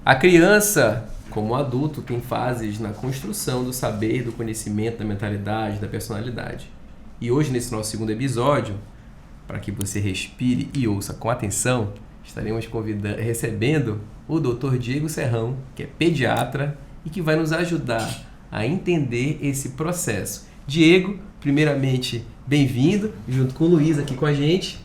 A criança, como adulto, tem fases na construção do saber, do conhecimento, da mentalidade, da personalidade. E hoje, nesse nosso segundo episódio, para que você respire e ouça com atenção, estaremos recebendo o Dr. Diego Serrão, que é pediatra e que vai nos ajudar a entender esse processo. Diego, primeiramente, bem-vindo, junto com o Luiz aqui com a gente.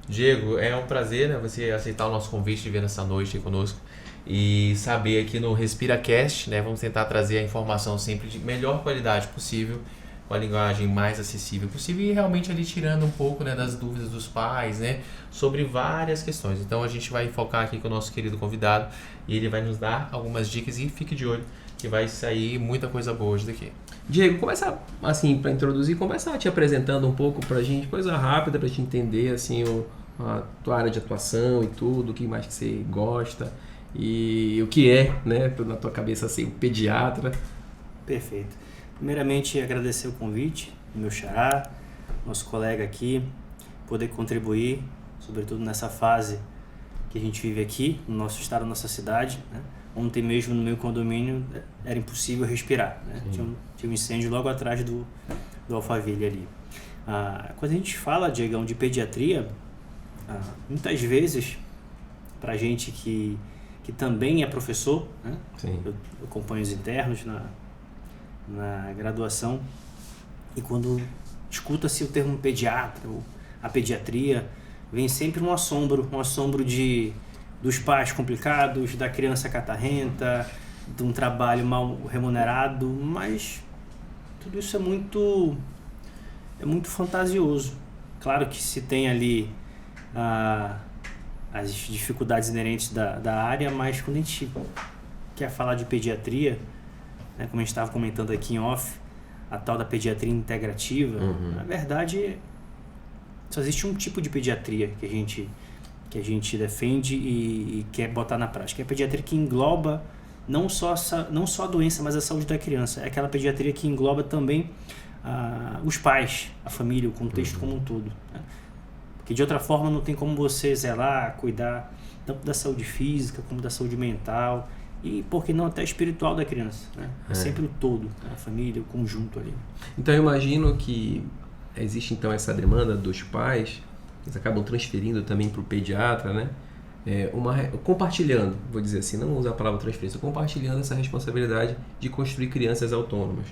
Diego, é um prazer, né, você aceitar o nosso convite de vir nessa noite aí conosco e saber aqui no RespiraCast, né, vamos tentar trazer a informação sempre de melhor qualidade possível, com a linguagem mais acessível possível e realmente ali tirando um pouco, né, das dúvidas dos pais, né, sobre várias questões. Então a gente vai focar aqui com o nosso querido convidado e ele vai nos dar algumas dicas e fique de olho que vai sair muita coisa boa hoje daqui. Diego, começa assim, para introduzir, começa te apresentando um pouco pra gente, coisa rápida pra gente entender assim a tua área de atuação e tudo, o que mais que você gosta e o que é, né, na tua cabeça assim, pediatra. Perfeito. Primeiramente, agradecer o convite, meu xará, nosso colega aqui, poder contribuir, sobretudo nessa fase que a gente vive aqui, no nosso estado, na nossa cidade, né? Ontem mesmo no meu condomínio era impossível respirar, né? Tinha um incêndio logo atrás do Alphaville ali. Quando a gente fala, Diegão, de pediatria, muitas vezes, pra gente que também é professor, né? Eu acompanho os internos na graduação, e quando escuta-se o termo pediatra ou a pediatria, vem sempre um assombro dos pais complicados, da criança catarrenta, de um trabalho mal remunerado, mas tudo isso é muito fantasioso. Claro que se tem ali as dificuldades inerentes da área, mas quando a gente quer falar de pediatria, né, como a gente estava comentando aqui em off, a tal da pediatria integrativa, na verdade só existe um tipo de pediatria que a gente defende e quer botar na prática. É a pediatria que engloba não só a doença, mas a saúde da criança. É aquela pediatria que engloba também os pais, a família, o contexto como um todo, né? Porque de outra forma não tem como você zelar, cuidar tanto da saúde física como da saúde mental e, por que não, até espiritual da criança, né? É sempre o todo, né? A família, o conjunto ali. Então eu imagino que existe então essa demanda dos pais, eles acabam transferindo também para o pediatra, né? Compartilhando, vou dizer assim, não usar a palavra transferência, compartilhando essa responsabilidade de construir crianças autônomas.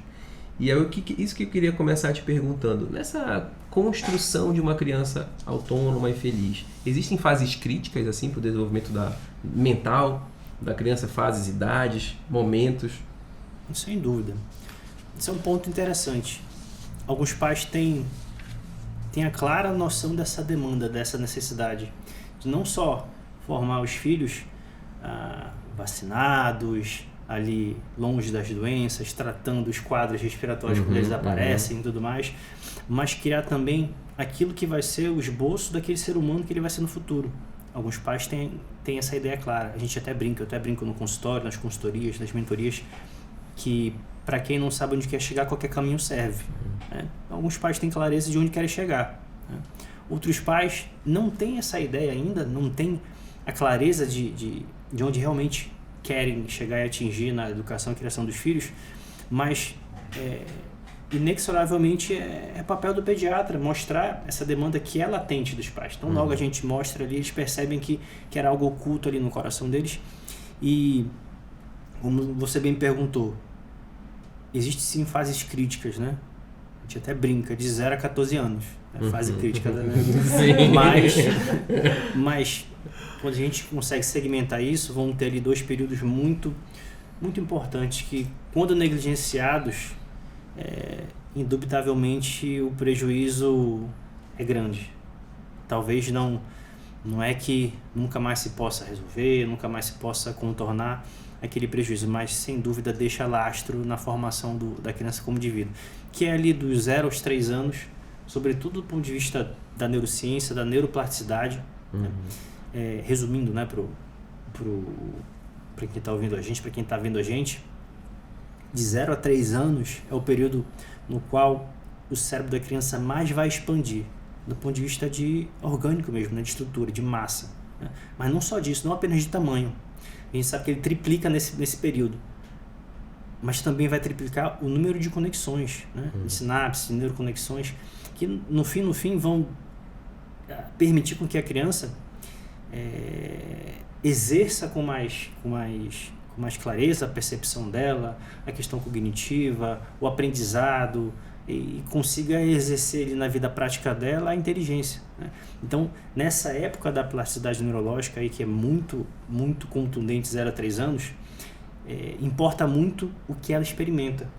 E é isso que eu queria começar te perguntando. Nessa construção de uma criança autônoma e feliz, existem fases críticas assim para o desenvolvimento mental da criança, fases, idades, momentos? Sem dúvida. Esse é um ponto interessante. Alguns pais têm a clara noção dessa demanda, dessa necessidade de não só formar os filhos vacinados, ali longe das doenças, tratando os quadros respiratórios quando eles aparecem e tudo mais, mas criar também aquilo que vai ser o esboço daquele ser humano que ele vai ser no futuro. Alguns pais têm essa ideia clara. A gente até brinca, eu até brinco no consultório, nas consultorias, nas mentorias, que para quem não sabe onde quer chegar, qualquer caminho serve, né? Alguns pais têm clareza de onde querem chegar, né? Outros pais não têm essa ideia ainda, não têm a clareza de onde realmente querem chegar e atingir na educação e criação dos filhos, mas inexoravelmente é papel do pediatra mostrar essa demanda que é latente dos pais. Então logo a gente mostra ali, eles percebem que era algo oculto ali no coração deles. E como você bem perguntou, existem sim fases críticas, né? A gente até brinca, de 0 a 14 anos, né? Fase crítica, né? Mas quando a gente consegue segmentar isso, vão ter ali 2 períodos muito, muito importantes que, quando negligenciados, indubitavelmente o prejuízo é grande. Talvez não é que nunca mais se possa resolver, nunca mais se possa contornar aquele prejuízo, mas sem dúvida deixa lastro na formação da criança como indivíduo, que é ali dos 0 aos 3 anos, sobretudo do ponto de vista da neurociência, da neuroplasticidade, né? Resumindo, né, para quem está ouvindo a gente, para quem está vendo a gente, de 0 a 3 anos é o período no qual o cérebro da criança mais vai expandir, do ponto de vista de orgânico mesmo, né, de estrutura, de massa, né? Mas não só disso, não apenas de tamanho. A gente sabe que ele triplica nesse período. Mas também vai triplicar o número de conexões, né? De sinapses, de neuroconexões, que no fim vão permitir com que a criança exerça com mais clareza a percepção dela, a questão cognitiva, o aprendizado, e consiga exercer ali na vida prática dela a inteligência, né? Então, nessa época da plasticidade neurológica, aí, que é muito, muito contundente, 0 a 3 anos, importa muito o que ela experimenta,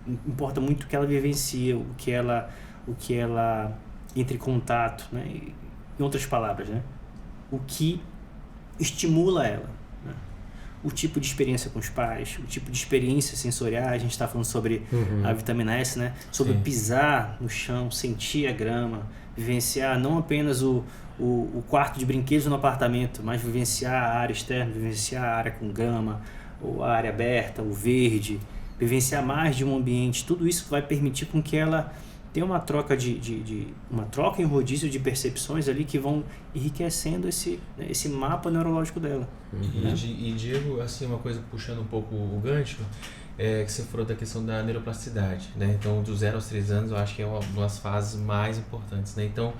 importa muito o que ela vivencia, o que ela entra em contato, né? Em outras palavras, né? O que estimula ela, né? O tipo de experiência com os pais, o tipo de experiência sensorial. A gente está falando sobre a vitamina S, né? Sobre pisar no chão, sentir a grama, vivenciar não apenas o quarto de brinquedos no apartamento, mas vivenciar a área externa, vivenciar a área com grama, ou a área aberta, o verde, vivenciar mais de um ambiente. Tudo isso vai permitir com que ela tenha uma troca uma troca em rodízio de percepções ali que vão enriquecendo esse mapa neurológico dela. Né? E Diego, assim, uma coisa puxando um pouco o gancho, que você falou da questão da neuroplasticidade, né? Então, dos 0 aos 3 anos, eu acho que é uma das fases mais importantes, né? Então,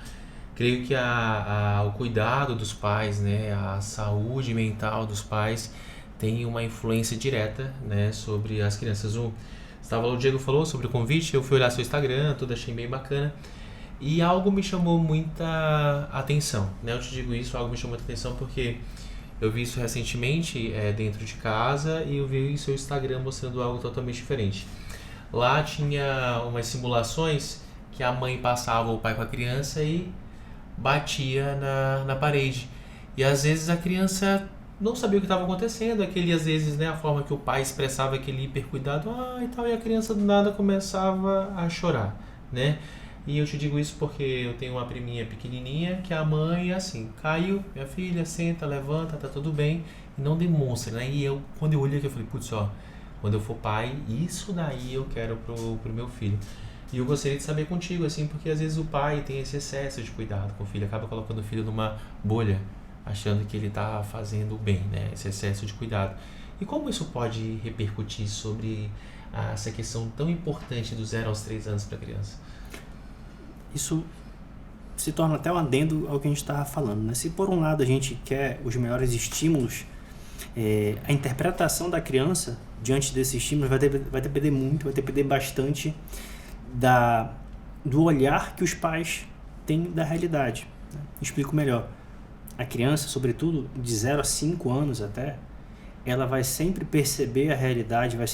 creio que o cuidado dos pais, né? A saúde mental dos pais tem uma influência direta, né, sobre as crianças. O Diego falou sobre o convite, eu fui olhar seu Instagram, tudo, achei bem bacana, e algo me chamou muita atenção, né? Eu te digo isso, algo me chamou muita atenção porque eu vi isso recentemente dentro de casa, e eu vi seu Instagram mostrando algo totalmente diferente. Lá tinha umas simulações que a mãe passava o pai com a criança e batia na parede, e às vezes a criança não sabia o que estava acontecendo, às vezes, né, a forma que o pai expressava aquele hipercuidado, e tal, e a criança do nada começava a chorar, né? E eu te digo isso porque eu tenho uma priminha pequenininha que a mãe, assim, caiu, minha filha, senta, levanta, tá tudo bem, e não demonstra, né? E quando eu olhei aqui, eu falei, putz, quando eu for pai, isso daí eu quero pro meu filho. E eu gostaria de saber contigo, assim, porque às vezes o pai tem esse excesso de cuidado com o filho, acaba colocando o filho numa bolha, achando que ele está fazendo bem, né? Esse excesso de cuidado. E como isso pode repercutir sobre essa questão tão importante dos 0 aos 3 anos para a criança? Isso se torna até um adendo ao que a gente estava falando, né? Se por um lado a gente quer os melhores estímulos, a interpretação da criança diante desses estímulos vai depender muito, vai depender bastante do olhar que os pais têm da realidade, né? Explico melhor. A criança, sobretudo de 0 a 5 anos até, ela vai sempre perceber a realidade, vai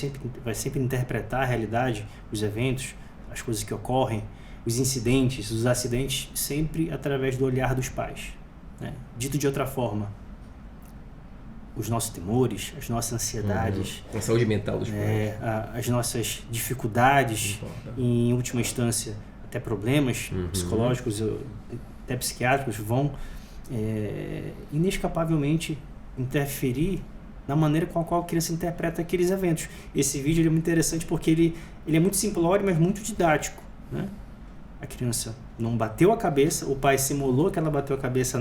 sempre interpretar a realidade, os eventos, as coisas que ocorrem, os incidentes, os acidentes, sempre através do olhar dos pais, né? Dito de outra forma, os nossos temores, as nossas ansiedades, a saúde mental dos pais, as nossas dificuldades, em última instância, até problemas psicológicos, até psiquiátricos, vão inescapavelmente interferir na maneira com a qual a criança interpreta aqueles eventos. Esse vídeo é muito interessante porque ele é muito simplório, mas muito didático, né? A criança não bateu a cabeça, o pai simulou que ela bateu a cabeça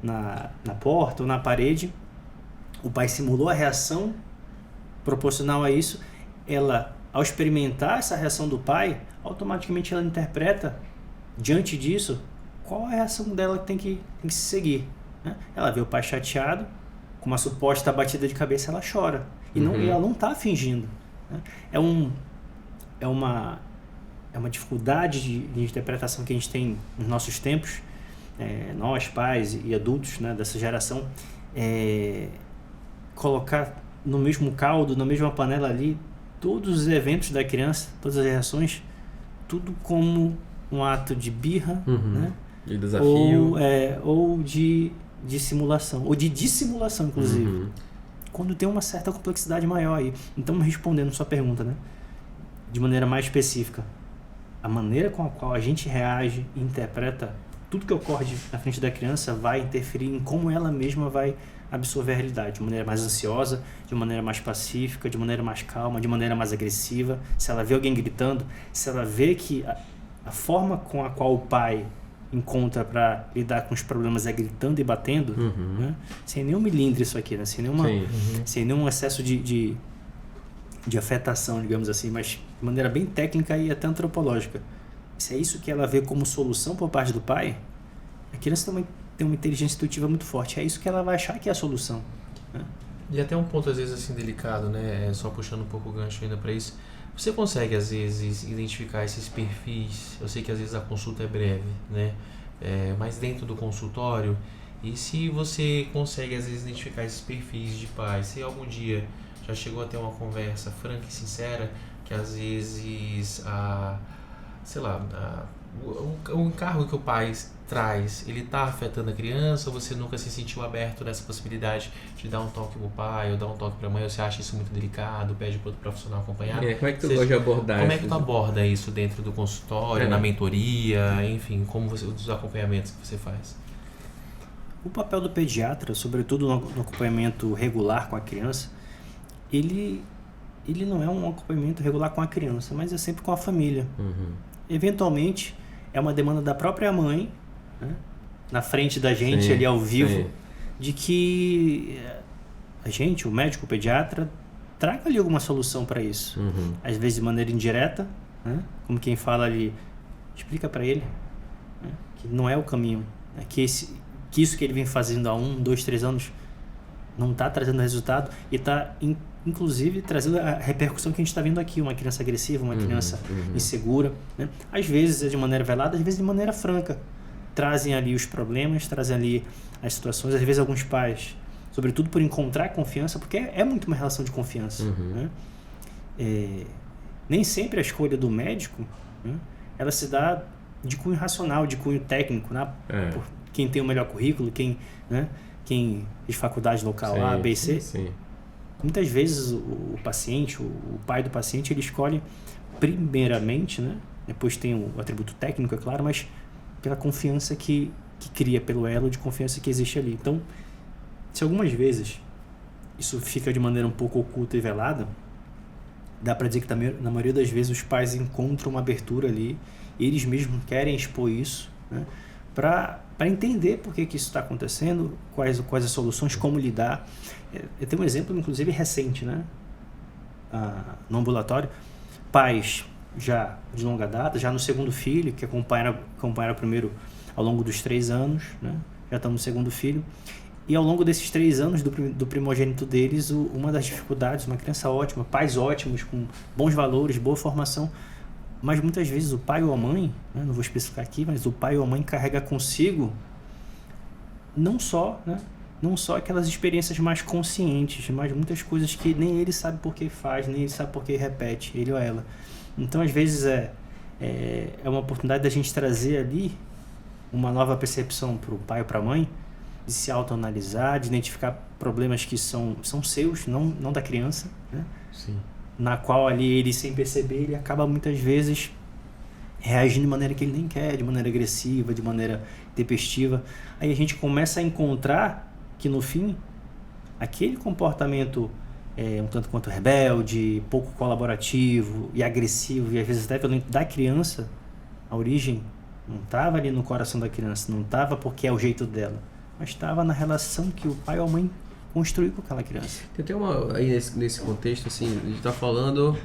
na porta ou na parede, o pai simulou a reação proporcional a isso. Ela, ao experimentar essa reação do pai, automaticamente ela interpreta, diante disso, qual a reação dela que tem que se seguir, né? Ela vê o pai chateado, com uma suposta batida de cabeça, ela chora. E ela não está fingindo, né? É uma dificuldade de interpretação que a gente tem nos nossos tempos, nós, pais e adultos, né, dessa geração, colocar no mesmo caldo, na mesma panela ali, todos os eventos da criança, todas as reações, tudo como um ato de birra, né? De desafio. Ou de simulação, ou de dissimulação, inclusive. Quando tem uma certa complexidade maior aí. Então, respondendo sua pergunta, né, de maneira mais específica, a maneira com a qual a gente reage e interpreta tudo que ocorre na frente da criança vai interferir em como ela mesma vai absorver a realidade, de maneira mais ansiosa, de maneira mais pacífica, de maneira mais calma, de maneira mais agressiva. Se ela vê alguém gritando, se ela vê que a forma com a qual o pai encontra para lidar com os problemas é gritando e batendo, né? Sem nenhum milímetro isso aqui, né? Sem nenhum excesso de afetação, digamos assim, mas de maneira bem técnica e até antropológica. Se é isso que ela vê como solução por parte do pai, a criança também tem uma inteligência intuitiva muito forte. É isso que ela vai achar que é a solução, né? E até um ponto às vezes assim delicado, né? Só puxando um pouco o gancho ainda para isso. Você consegue às vezes identificar esses perfis? Eu sei que às vezes a consulta é breve, né? Mas dentro do consultório, e se você consegue às vezes identificar esses perfis de pais, se algum dia já chegou a ter uma conversa franca e sincera que às vezes o encargo que o pai traz, ele está afetando a criança, ou você nunca se sentiu aberto nessa possibilidade de dar um toque pro pai ou dar um toque para a mãe, ou você acha isso muito delicado, pede para outro profissional acompanhar? Como é que tu gosta de abordar isso? Como é que tu aborda isso dentro do consultório, na mentoria, enfim, os acompanhamentos que você faz? O papel do pediatra, sobretudo no acompanhamento regular com a criança, ele não é um acompanhamento regular com a criança, mas é sempre com a família. Eventualmente, é uma demanda da própria mãe, né, na frente da gente, ali ao vivo, de que a gente, o médico, o pediatra, traga ali alguma solução para isso. Às vezes de maneira indireta, né, como quem fala ali, explica para ele, né, que não é o caminho, né, que isso que ele vem fazendo há 1, 2, 3 anos não está trazendo resultado e está inclusive trazendo a repercussão que a gente está vendo aqui, uma criança agressiva, uma criança insegura, né? Às vezes é de maneira velada, às vezes de maneira franca, trazem ali os problemas, trazem ali as situações, às vezes alguns pais, sobretudo por encontrar confiança, porque é muito uma relação de confiança, né? Nem sempre a escolha do médico, né, ela se dá de cunho racional, de cunho técnico, né? Por quem tem o melhor currículo, quem fez faculdade local A, B, C. Muitas vezes o paciente, o pai do paciente, ele escolhe primeiramente, né? Depois tem o atributo técnico, é claro, mas pela confiança que cria, pelo elo de confiança que existe ali. Então, se algumas vezes isso fica de maneira um pouco oculta e velada, dá para dizer que na maioria das vezes os pais encontram uma abertura ali, e eles mesmos querem expor isso, né? Para entender por que isso está acontecendo, quais as soluções, como lidar. Eu tenho um exemplo, inclusive, recente, né? No ambulatório, pais já de longa data, já no segundo filho, que acompanharam o primeiro ao longo dos 3 anos, né? Já estão no segundo filho, e ao longo desses 3 anos do primogênito deles, uma das dificuldades, uma criança ótima, pais ótimos, com bons valores, boa formação, mas muitas vezes o pai ou a mãe, né, não vou especificar aqui, mas o pai ou a mãe carrega consigo não só aquelas experiências mais conscientes, mas muitas coisas que nem ele sabe por que faz, nem ele sabe por que repete, ele ou ela. Então, às vezes, é uma oportunidade da gente trazer ali uma nova percepção para o pai ou para a mãe, de se autoanalisar, de identificar problemas que são seus, não da criança, né? Sim. Na qual ali ele, sem perceber, ele acaba muitas vezes reagindo de maneira que ele nem quer, de maneira agressiva, de maneira tempestiva. Aí a gente começa a encontrar que no fim, aquele comportamento um tanto quanto rebelde, pouco colaborativo e agressivo, e às vezes até violento da criança, a origem não estava ali no coração da criança, não estava porque é o jeito dela, mas estava na relação que o pai ou a mãe construiu com aquela criança. Tem até aí nesse contexto, assim, a gente está falando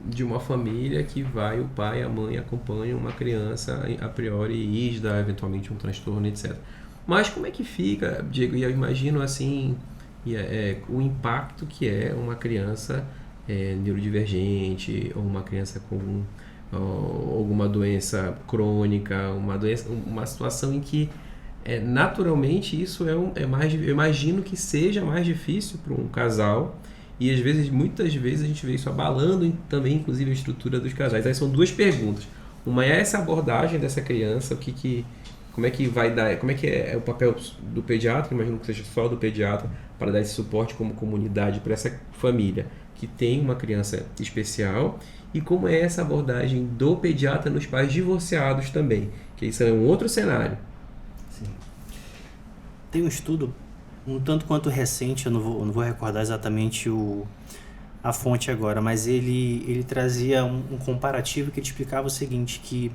de uma família que o pai e a mãe acompanham uma criança a priori rígida, eventualmente um transtorno, etc. Mas como é que fica, Diego? E eu imagino assim, o impacto que é uma criança neurodivergente, ou uma criança com alguma doença crônica, uma situação em que naturalmente isso eu imagino que seja mais difícil para um casal, e às vezes, muitas vezes a gente vê isso abalando também, inclusive, a estrutura dos casais. Aí são 2 perguntas. Uma é essa abordagem dessa criança, como é que vai dar, como é que é o papel do pediatra, imagino que seja só do pediatra, para dar esse suporte como comunidade para essa família que tem uma criança especial, e como é essa abordagem do pediatra nos pais divorciados também, que isso é um outro cenário. Sim. Tem um estudo um tanto quanto recente, eu não vou recordar exatamente a fonte agora, mas ele trazia um comparativo que ele explicava o seguinte, que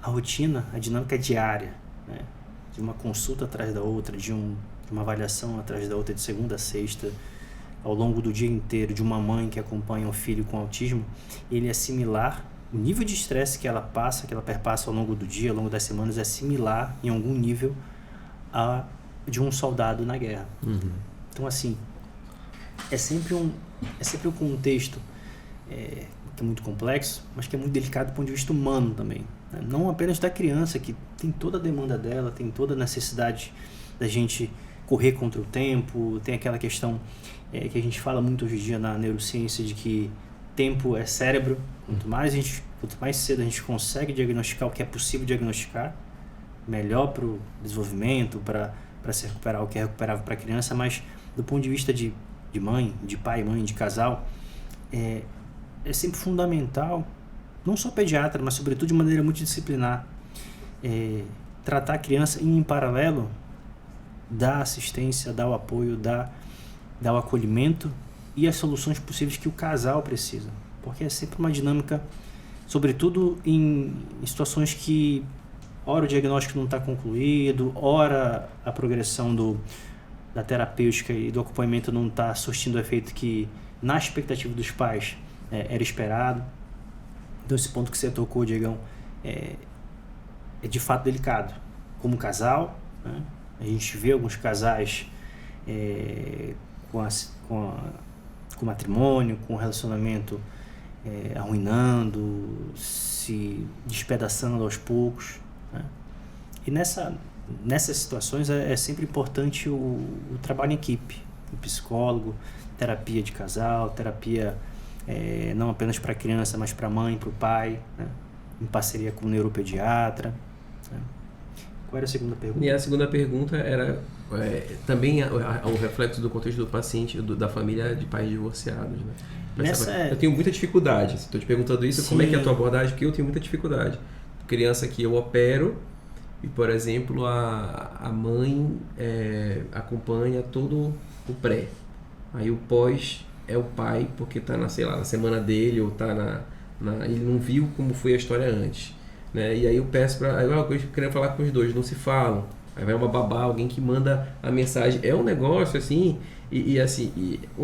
a rotina, a dinâmica diária, né? De uma consulta atrás da outra, de uma avaliação atrás da outra, de segunda a sexta, ao longo do dia inteiro, de uma mãe que acompanha um filho com autismo, ele é similar, o nível de estresse que ela passa, que ela perpassa ao longo do dia, ao longo das semanas, é similar em algum nível a de um soldado na guerra. Então, assim, é sempre um contexto que é muito complexo, mas que é muito delicado do ponto de vista humano também, né? Não apenas da criança, que tem toda a demanda dela, tem toda a necessidade da gente correr contra o tempo, tem aquela questão que a gente fala muito hoje em dia na neurociência de que tempo é cérebro. Quanto mais cedo a gente consegue diagnosticar o que é possível diagnosticar, melhor para o desenvolvimento, para se recuperar o que é recuperável para a criança. Mas do ponto de vista de mãe, de pai, mãe, de casal, é sempre fundamental, não só pediatra, mas sobretudo de maneira multidisciplinar, tratar a criança em paralelo, dar assistência, dar o apoio, dar o acolhimento e as soluções possíveis que o casal precisa. Porque é sempre uma dinâmica, sobretudo em situações que ora o diagnóstico não está concluído, ora a progressão da terapêutica e do acompanhamento não está surtindo o efeito que, na expectativa dos pais, era esperado. Então esse ponto que você tocou, Diegão, é de fato delicado. Como casal, né? A gente vê alguns casais com matrimônio, com relacionamento arruinando, se despedaçando aos poucos, né? E nessas situações é sempre importante o trabalho em equipe, o psicólogo, terapia de casal, terapia não apenas para a criança, mas para a mãe, para o pai, né? Em parceria com o neuropediatra, né? Qual era a segunda pergunta? E a segunda pergunta era também o reflexo do contexto do paciente, da família de pais divorciados, né? Eu tenho muita dificuldade. Estou te perguntando isso, Sim. Como é que é a tua abordagem? Porque eu tenho muita dificuldade. Criança que eu opero e, por exemplo, a mãe acompanha todo o pré. Aí o pós é o pai, porque está na semana dele, ou está ele não viu como foi a história antes, né? E aí eu peço para... eu queria falar com os dois, não se falam. Aí vai uma babá, alguém que manda a mensagem. É um negócio assim... E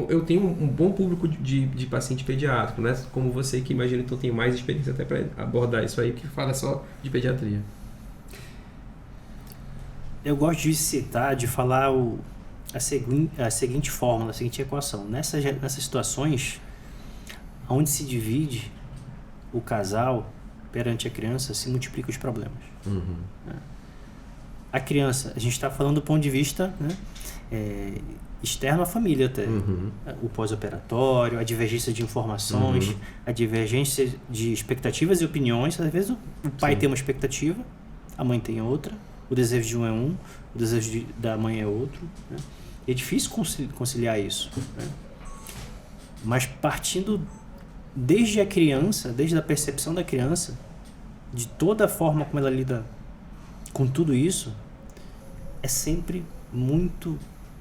eu tenho um bom público de paciente pediátrico, né? Como você, que imagina, então tem mais experiência até para abordar isso aí, que fala só de pediatria. Eu gosto de citar, de falar a seguinte fórmula, a seguinte equação. Nessas situações, onde se divide o casal perante a criança, se multiplicam os problemas. Uhum. A criança, a gente está falando do ponto de vista, né, externo à família até. Uhum. O pós-operatório, a divergência de informações, a divergência de expectativas e opiniões. Às vezes o pai Sim. tem uma expectativa, a mãe tem outra, o desejo de um é um, o desejo da mãe é outro, né? E é difícil conciliar isso, né? Mas partindo desde a criança, desde a percepção da criança, de toda a forma como ela lida com tudo isso, é sempre muito,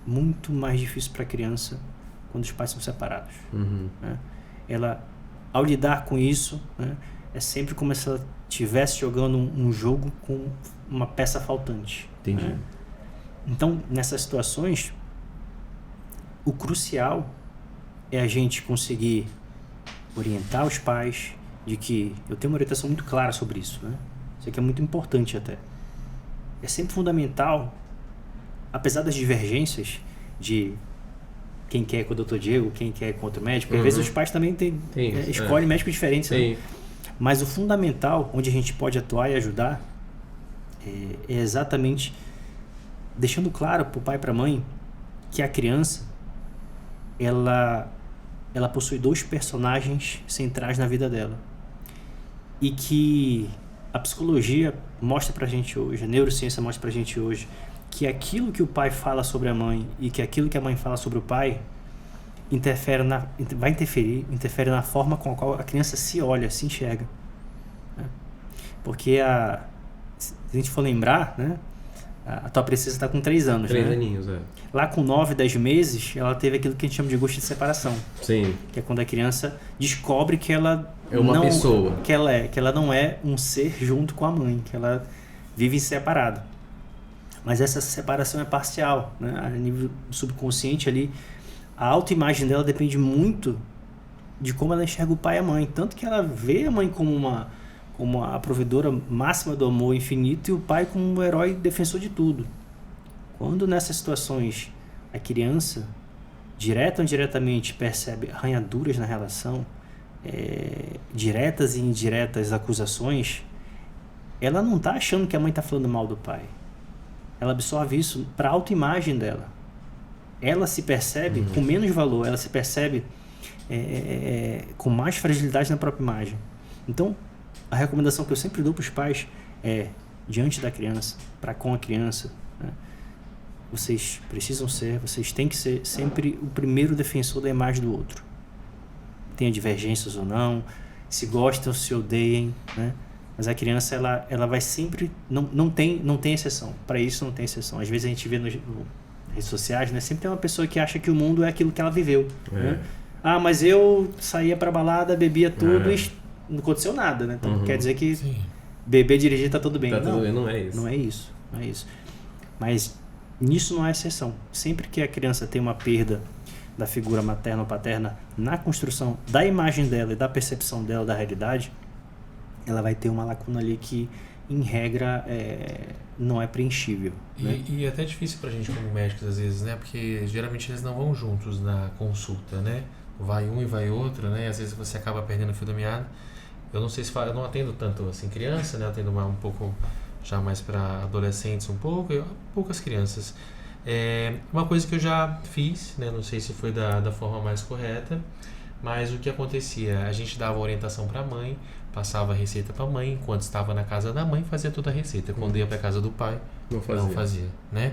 muito mais difícil para a criança quando os pais são separados. Uhum. Né? Ela, ao lidar com isso, né, é sempre como se ela estivesse jogando um jogo com uma peça faltante. Entendi. Né? Então, nessas situações, o crucial é a gente conseguir orientar os pais de que... Eu tenho uma orientação muito clara sobre isso, né? Isso aqui é muito importante até. É sempre fundamental, apesar das divergências de quem quer com o Dr. Diego, quem quer com outro médico, porque às vezes os pais também escolhem médicos diferentes, né? Mas o fundamental, onde a gente pode atuar e ajudar, é exatamente deixando claro para o pai e para a mãe que a criança ela possui dois personagens centrais na vida dela e que a psicologia mostra pra gente hoje, a neurociência mostra pra gente hoje, que aquilo que o pai fala sobre a mãe e que aquilo que a mãe fala sobre o pai interfere na forma com a qual a criança se olha, se enxerga, né? Porque se a gente for lembrar, né, A tua princesa está com 3 anos, 3 né? aninhos, Lá com 9, 10 meses, ela teve aquilo que a gente chama de angústia de separação. Sim. Que é quando a criança descobre que ela É uma pessoa. Que ela não é um ser junto com a mãe, que ela vive separado. Mas essa separação é parcial, né? A nível subconsciente ali, a autoimagem dela depende muito de como ela enxerga o pai e a mãe. Tanto que ela vê a mãe como a provedora máxima do amor infinito e o pai como um herói defensor de tudo. Quando nessas situações a criança, direta ou indiretamente, percebe arranhaduras na relação, diretas e indiretas acusações, ela não está achando que a mãe está falando mal do pai. Ela absorve isso para a autoimagem dela. Ela se percebe com menos valor, ela se percebe com mais fragilidade na própria imagem. Então, a recomendação que eu sempre dou para os pais é, diante da criança, para com a criança, né, vocês têm que ser sempre o primeiro defensor da imagem do outro. Tenha divergências ou não, se gostam ou se odeiem, né? Mas a criança, ela vai sempre... Não tem exceção. Para isso não tem exceção. Às vezes a gente vê nas redes sociais, né? Sempre tem uma pessoa que acha que o mundo é aquilo que ela viveu. Né? Ah, mas eu saía pra balada, bebia tudo e não aconteceu nada, né? Então quer dizer que beber e dirigir tá tudo bem. Tá tudo bem, não é isso. Não é isso. Mas nisso não há exceção. Sempre que a criança tem uma perda da figura materna ou paterna na construção da imagem dela e da percepção dela da realidade, ela vai ter uma lacuna ali que, em regra, não é preenchível. Né? E é até difícil pra gente como médicos, às vezes, né? Porque geralmente eles não vão juntos na consulta, né? Vai um e vai outro, né? E às vezes você acaba perdendo o fio da meada. Eu não sei se eu não atendo tanto assim criança, né? Eu atendo um pouco já mais para adolescentes um pouco, e poucas crianças. Uma coisa que eu já fiz, né? Não sei se foi da forma mais correta, mas o que acontecia? A gente dava orientação para a mãe, passava a receita para a mãe, enquanto estava na casa da mãe, fazia toda a receita. Quando ia para casa do pai, não fazia, né?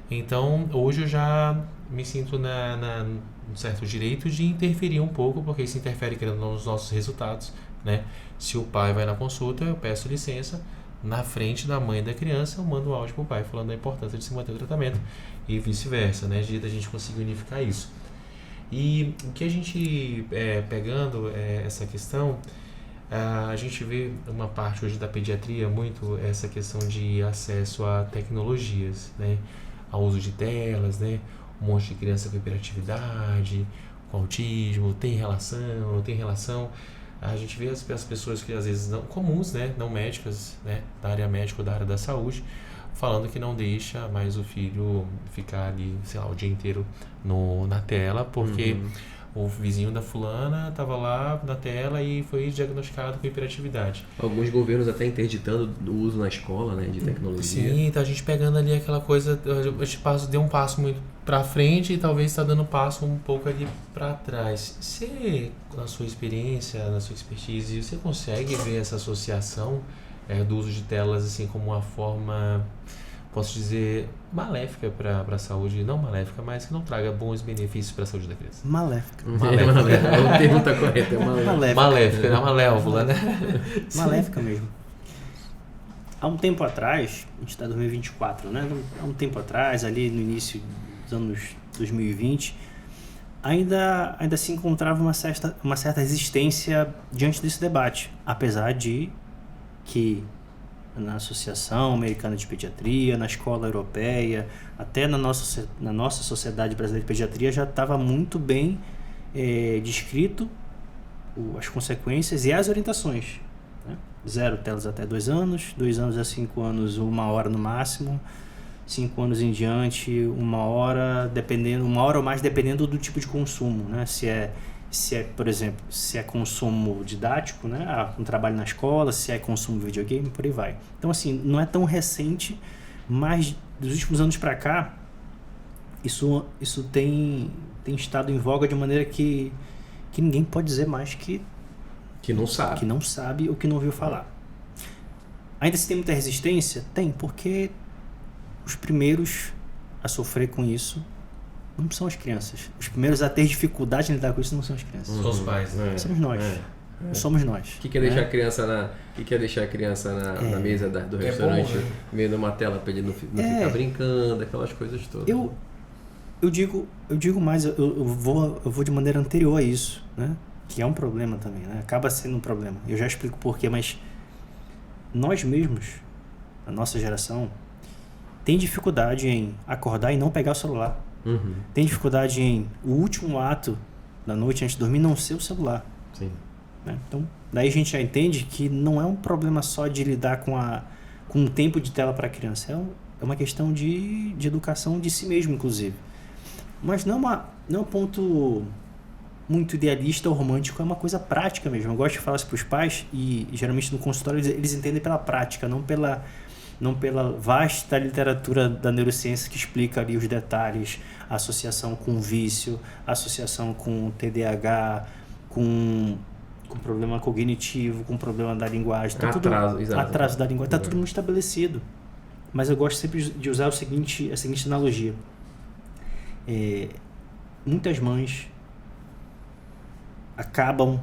Então, hoje eu já me sinto num certo direito de interferir um pouco, porque isso interfere nos nossos resultados, né? Se o pai vai na consulta, eu peço licença, na frente da mãe e da criança, eu mando um áudio pro pai falando da importância de se manter o tratamento e vice-versa, né? De a gente conseguir unificar isso. E o que a gente, pegando essa questão, a gente vê uma parte hoje da pediatria muito essa questão de acesso a tecnologias, né? Ao uso de telas, né? Um monte de criança com hiperatividade, com autismo, tem relação, não tem relação. A gente vê as pessoas que às vezes não comuns, né? Não médicas, né? Da área médica ou da área da saúde, falando que não deixa mais o filho ficar ali, sei lá, o dia inteiro na tela, porque o vizinho da fulana estava lá na tela e foi diagnosticado com hiperatividade. Alguns governos até interditando o uso na escola, né, de tecnologia. Sim, tá a gente pegando ali aquela coisa, a gente deu um passo muito para frente e talvez está dando um passo um pouco ali para trás. Você, na sua experiência, na sua expertise, você consegue ver essa associação do uso de telas assim como uma forma, posso dizer, maléfica para a saúde, não maléfica, mas que não traga bons benefícios para a saúde da criança? Maléfica. O termo está correto, é maléfica, é uma malévola, né? Maléfica mesmo. Há um tempo atrás, a gente está em 2024, né? Há um tempo atrás, ali no início dos anos 2020, ainda se encontrava uma certa resistência diante desse debate, apesar de que na Associação Americana de Pediatria, na Escola Europeia, até na nossa Sociedade Brasileira de Pediatria já estava muito bem descrito as consequências e as orientações. Né? 0 telas até 2 anos, 2 anos a 5 anos, 1 hora no máximo, 5 anos em diante, 1 hora, 1 hora ou mais, dependendo do tipo de consumo. Né? Se é, por exemplo, se é consumo didático, né? Um trabalho na escola, se é consumo de videogame, por aí vai. Então, assim, não é tão recente, mas dos últimos anos para cá, isso tem estado em voga de maneira que ninguém pode dizer mais que não sabe. Que não sabe ou que não ouviu falar. Ainda se tem muita resistência? Tem, porque os primeiros a sofrer com isso não são as crianças. Os primeiros a ter dificuldade em lidar com isso não são as crianças. São os pais, né? Somos nós. somos nós. O que é deixar a criança na mesa do restaurante, bom, né? vendo uma tela para ele não ficar brincando, aquelas coisas todas. Eu digo mais, eu vou de maneira anterior a isso, né? Que é um problema também, né? Acaba sendo um problema. Eu já explico por quê, mas nós mesmos, a nossa geração, tem dificuldade em acordar e não pegar o celular. Uhum. Tem dificuldade em o último ato da noite antes de dormir não ser o celular. Sim. Né? Então, daí a gente já entende que não é um problema só de lidar com o tempo de tela para a criança. É uma questão de educação de si mesmo, inclusive. Mas não é um ponto muito idealista ou romântico, é uma coisa prática mesmo. Eu gosto de falar isso para os pais e geralmente no consultório eles entendem pela prática, não pela vasta literatura da neurociência que explica ali os detalhes, a associação com vício, a associação com TDAH, com problema cognitivo, com problema da linguagem. Tá atraso da linguagem, está tudo muito estabelecido. Mas eu gosto sempre de usar a seguinte analogia. Muitas mães acabam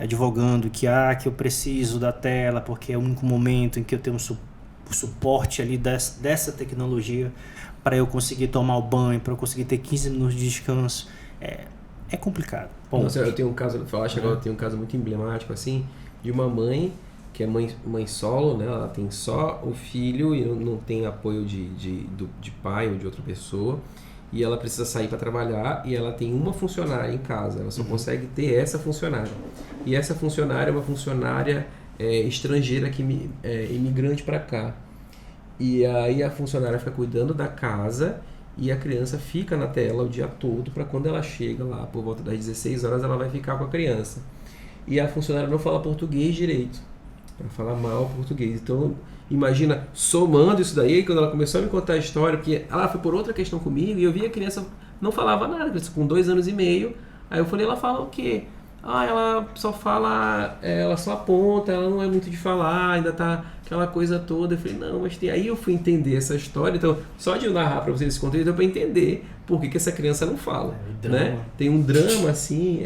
advogando que eu preciso da tela porque é o único momento em que eu tenho o suporte ali dessa tecnologia para eu conseguir tomar o banho, para eu conseguir ter 15 minutos de descanso. É complicado. Nossa, eu tenho um caso, agora eu tenho um caso muito emblemático assim, de uma mãe que é mãe solo, né? Ela tem só o filho e não tem apoio de pai ou de outra pessoa. E ela precisa sair para trabalhar e ela tem uma funcionária em casa. Ela só consegue ter essa funcionária. E essa funcionária é uma funcionária estrangeira, imigrante para cá. E aí a funcionária fica cuidando da casa e a criança fica na tela o dia todo para quando ela chega lá por volta das 16 horas ela vai ficar com a criança. E a funcionária não fala português direito. Ela fala mal português. Então, imagina, somando isso daí, quando ela começou a me contar a história, porque ela foi por outra questão comigo e eu vi a criança não falava nada, com 2 anos e meio. Aí eu falei, ela fala o quê? Ela só fala, ela só aponta, ela não é muito de falar, ainda tá aquela coisa toda. Eu falei, não, mas tem... Aí eu fui entender essa história, então só de eu narrar para vocês esse conteúdo deu para entender por que essa criança não fala, né? Tem um drama assim,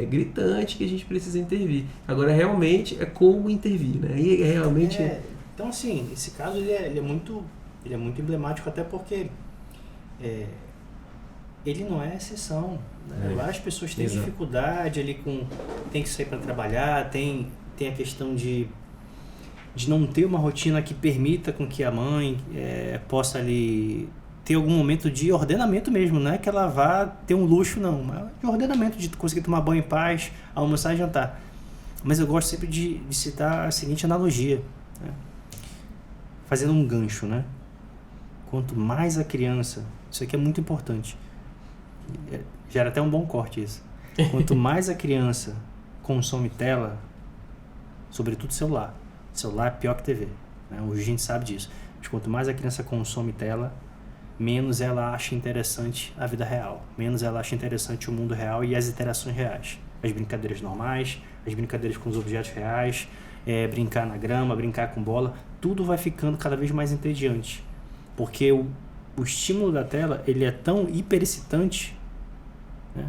gritante que a gente precisa intervir. Agora realmente é como intervir, né? E realmente... Então assim, esse caso ele é muito emblemático até porque ele não é exceção, né? Lá as pessoas têm dificuldade ali tem que sair para trabalhar, tem a questão de não ter uma rotina que permita com que a mãe possa ali ter algum momento de ordenamento mesmo, não é que ela vá ter um luxo não, mas de ordenamento, de conseguir tomar banho em paz, almoçar e jantar. Mas eu gosto sempre de citar a seguinte analogia, né? Fazendo um gancho, né? Quanto mais a criança, isso aqui é muito importante, gera até um bom corte isso. Quanto mais a criança consome tela, sobretudo celular é pior que TV, né? Hoje a gente sabe disso. Mas quanto mais a criança consome tela, menos ela acha interessante a vida real, menos ela acha interessante o mundo real e as interações reais, as brincadeiras normais, as brincadeiras com os objetos reais, brincar na grama, brincar com bola, tudo vai ficando cada vez mais entediante, porque o estímulo da tela ele é tão hiperexcitante, né,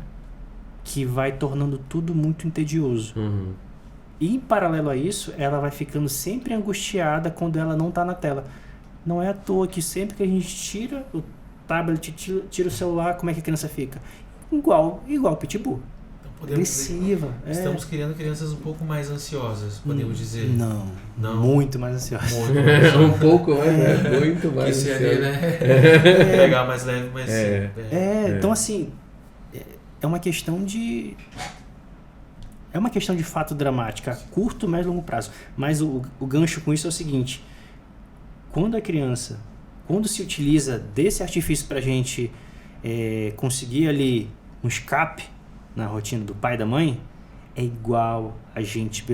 que vai tornando tudo muito entedioso. E em paralelo a isso, ela vai ficando sempre angustiada quando ela não está na tela. Não é à toa que sempre que a gente tira o tablet, tira o celular, como é que a criança fica? Igual Pitbull. Agressiva. Estamos criando crianças um pouco mais ansiosas, podemos dizer. Não. Muito mais ansiosas. Um pouco mais, né? Muito mais ansiosas. Ali, né? Pegar mais leve, mas... Então assim, é uma questão de fato dramática, a curto, médio e longo prazo. Mas o gancho com isso é o seguinte: quando se utiliza desse artifício para a gente conseguir ali um escape na rotina do pai e da mãe, é igual a gente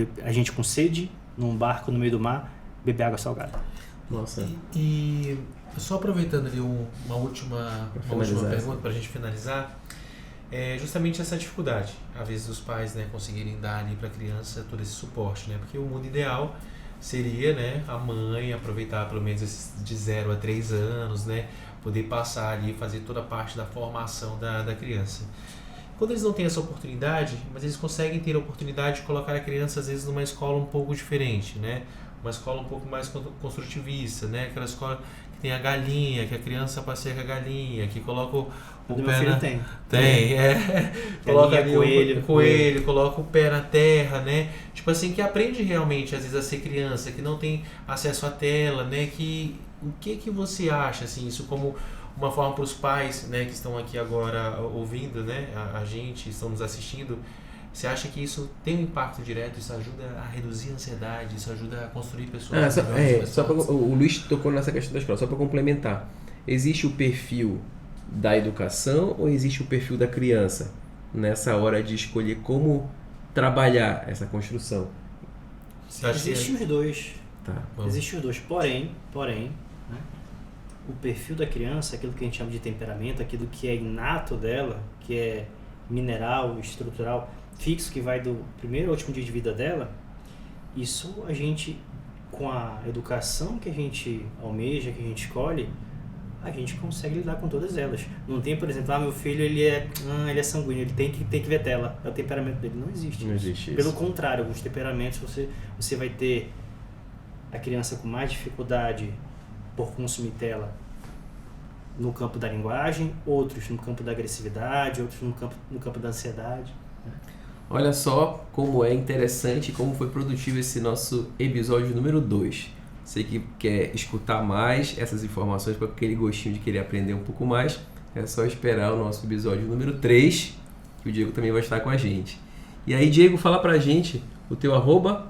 com sede num barco no meio do mar beber água salgada. Nossa. E só aproveitando ali uma última pergunta para a gente finalizar, justamente essa dificuldade, às vezes, dos pais, né, conseguirem dar ali para a criança todo esse suporte, né? Porque o mundo ideal seria, né, a mãe aproveitar pelo menos de 0 a 3 anos, né, poder passar ali, fazer toda a parte da formação da criança. quando eles não têm essa oportunidade, mas eles conseguem ter a oportunidade de colocar a criança às vezes numa escola um pouco diferente, né? Uma escola um pouco mais construtivista, né? Aquela escola que tem a galinha, que a criança passeia com a galinha, que coloca o Meu pé filho na... tem. Coloca Galinha, ali coelho, coloca o pé na terra, né? Tipo assim, que aprende realmente às vezes a ser criança, que não tem acesso à tela, né? O que você acha, assim, isso como uma forma para os pais, né, que estão aqui agora ouvindo, né, a gente, estão nos assistindo, você acha que isso tem um impacto direto, isso ajuda a reduzir a ansiedade, isso ajuda a construir pessoas o Luiz tocou nessa questão da escola, só para complementar, existe o perfil da educação ou existe o perfil da criança nessa hora de escolher como trabalhar essa construção? Existem os dois. Tá. Existem os dois, porém, né, o perfil da criança, aquilo que a gente chama de temperamento, aquilo que é inato dela, que é mineral, estrutural, fixo, que vai do primeiro ao último dia de vida dela, isso a gente, com a educação que a gente almeja, que a gente escolhe, a gente consegue lidar com todas elas. Não tem, por exemplo, meu filho ele é sanguíneo, ele tem que ver tela, é o temperamento dele. Não existe. Não existe isso. Pelo contrário, alguns temperamentos você vai ter a criança com mais dificuldade por consumir tela no campo da linguagem, outros no campo da agressividade, outros no campo da ansiedade. Olha só como é interessante e como foi produtivo esse nosso episódio número 2. Você que quer escutar mais essas informações com aquele gostinho de querer aprender um pouco mais, é só esperar o nosso episódio número 3, que o Diego também vai estar com a gente. E aí, Diego, fala pra gente o teu @,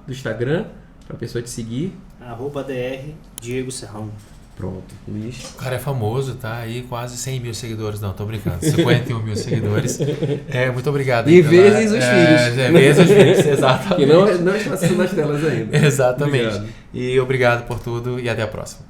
do Instagram, pra pessoa te seguir. @dr Diego Serrão. Pronto, Luiz. O cara é famoso, tá aí quase 100 mil seguidores. Não, tô brincando, 51 mil seguidores. Muito obrigado. E vezes os filhos. Vezes os filhos, exatamente. Que não estão assistindo as telas ainda. Exatamente. Obrigado. E obrigado por tudo e até a próxima.